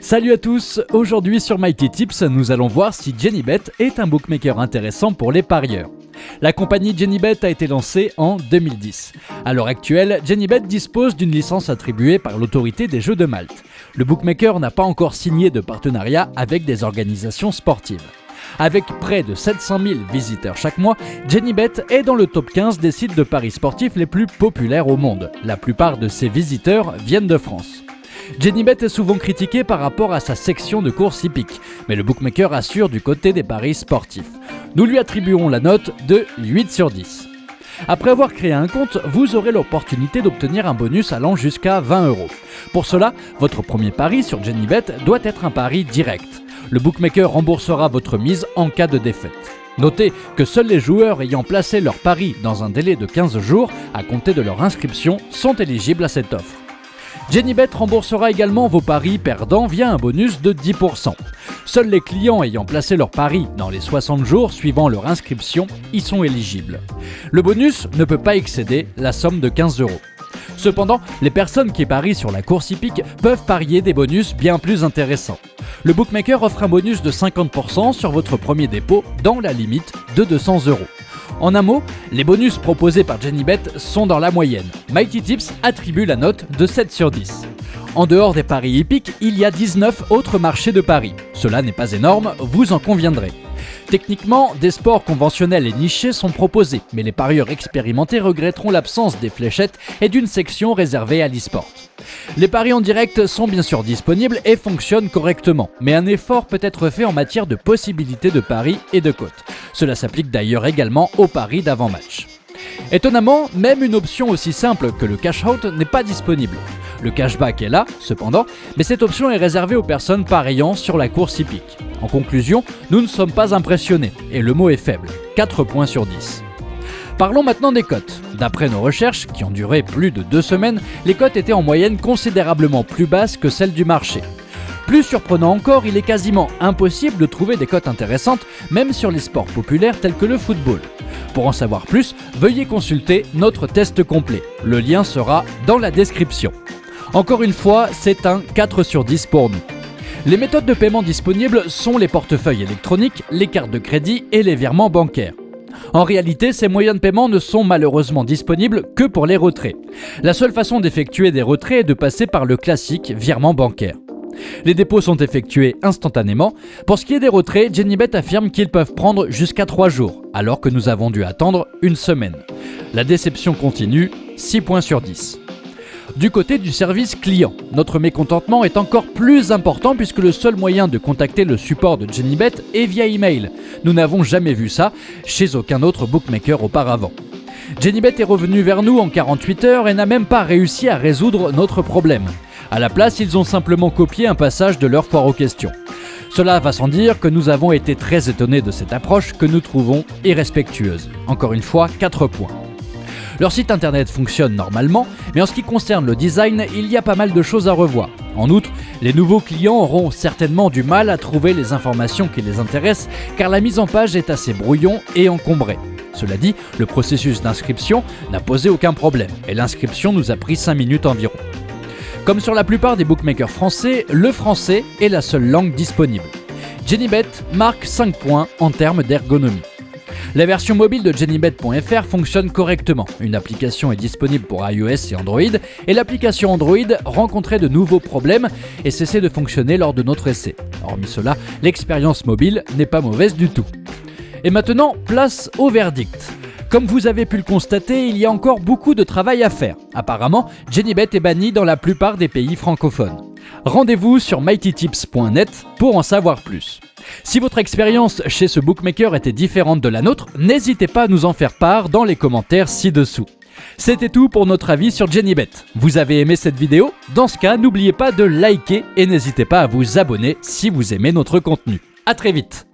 Salut à tous, aujourd'hui sur Mighty Tips, nous allons voir si Genibet est un bookmaker intéressant pour les parieurs. La compagnie Genibet a été lancée en 2010. À l'heure actuelle, Genibet dispose d'une licence attribuée par l'autorité des Jeux de Malte. Le bookmaker n'a pas encore signé de partenariat avec des organisations sportives. Avec près de 700 000 visiteurs chaque mois, Genibet est dans le top 15 des sites de paris sportifs les plus populaires au monde. La plupart de ses visiteurs viennent de France. Genibet est souvent critiqué par rapport à sa section de courses hippiques, mais le bookmaker assure du côté des paris sportifs. Nous lui attribuons la note de 8 sur 10. Après avoir créé un compte, vous aurez l'opportunité d'obtenir un bonus allant jusqu'à 20 €. Pour cela, votre premier pari sur Genibet doit être un pari direct. Le bookmaker remboursera votre mise en cas de défaite. Notez que seuls les joueurs ayant placé leur pari dans un délai de 15 jours à compter de leur inscription sont éligibles à cette offre. Genibet remboursera également vos paris perdants via un bonus de 10%. Seuls les clients ayant placé leur pari dans les 60 jours suivant leur inscription y sont éligibles. Le bonus ne peut pas excéder la somme de 15 €. Cependant, les personnes qui parient sur la course hippique peuvent parier des bonus bien plus intéressants. Le bookmaker offre un bonus de 50% sur votre premier dépôt dans la limite de 200 €. En un mot, les bonus proposés par Genibet sont dans la moyenne. Mighty Tips attribue la note de 7 sur 10. En dehors des paris hippiques, il y a 19 autres marchés de paris. Cela n'est pas énorme, vous en conviendrez. Techniquement, des sports conventionnels et nichés sont proposés, mais les parieurs expérimentés regretteront l'absence des fléchettes et d'une section réservée à l'e-sport. Les paris en direct sont bien sûr disponibles et fonctionnent correctement, mais un effort peut être fait en matière de possibilités de paris et de cotes. Cela s'applique d'ailleurs également aux paris d'avant-match. Étonnamment, même une option aussi simple que le cash-out n'est pas disponible. Le cashback est là, cependant, mais cette option est réservée aux personnes pariant sur la course hippique. En conclusion, nous ne sommes pas impressionnés, et le mot est faible, 4 points sur 10. Parlons maintenant des cotes. D'après nos recherches, qui ont duré plus de 2 semaines, les cotes étaient en moyenne considérablement plus basses que celles du marché. Plus surprenant encore, il est quasiment impossible de trouver des cotes intéressantes, même sur les sports populaires tels que le football. Pour en savoir plus, veuillez consulter notre test complet. Le lien sera dans la description. Encore une fois, c'est un 4 sur 10 pour nous. Les méthodes de paiement disponibles sont les portefeuilles électroniques, les cartes de crédit et les virements bancaires. En réalité, ces moyens de paiement ne sont malheureusement disponibles que pour les retraits. La seule façon d'effectuer des retraits est de passer par le classique virement bancaire. Les dépôts sont effectués instantanément. Pour ce qui est des retraits, Genibet affirme qu'ils peuvent prendre jusqu'à 3 jours, alors que nous avons dû attendre une semaine. La déception continue, 6 points sur 10. Du côté du service client, notre mécontentement est encore plus important puisque le seul moyen de contacter le support de Genibet est via email. Nous n'avons jamais vu ça chez aucun autre bookmaker auparavant. Genibet est revenu vers nous en 48 heures et n'a même pas réussi à résoudre notre problème. À la place, ils ont simplement copié un passage de leur foire aux questions. Cela va sans dire que nous avons été très étonnés de cette approche que nous trouvons irrespectueuse. Encore une fois, 4 points. Leur site internet fonctionne normalement, mais en ce qui concerne le design, il y a pas mal de choses à revoir. En outre, les nouveaux clients auront certainement du mal à trouver les informations qui les intéressent, car la mise en page est assez brouillon et encombrée. Cela dit, le processus d'inscription n'a posé aucun problème, et l'inscription nous a pris 5 minutes environ. Comme sur la plupart des bookmakers français, le français est la seule langue disponible. Genibet marque 5 points en termes d'ergonomie. La version mobile de Genibet.fr fonctionne correctement. Une application est disponible pour iOS et Android, et l'application Android rencontrait de nouveaux problèmes et cessait de fonctionner lors de notre essai. Hormis cela, l'expérience mobile n'est pas mauvaise du tout. Et maintenant, place au verdict. Comme vous avez pu le constater, il y a encore beaucoup de travail à faire. Apparemment, Genibet est banni dans la plupart des pays francophones. Rendez-vous sur mightytips.net pour en savoir plus. Si votre expérience chez ce bookmaker était différente de la nôtre, n'hésitez pas à nous en faire part dans les commentaires ci-dessous. C'était tout pour notre avis sur Genibet. Vous avez aimé cette vidéo? Dans ce cas, n'oubliez pas de liker et n'hésitez pas à vous abonner si vous aimez notre contenu. À très vite.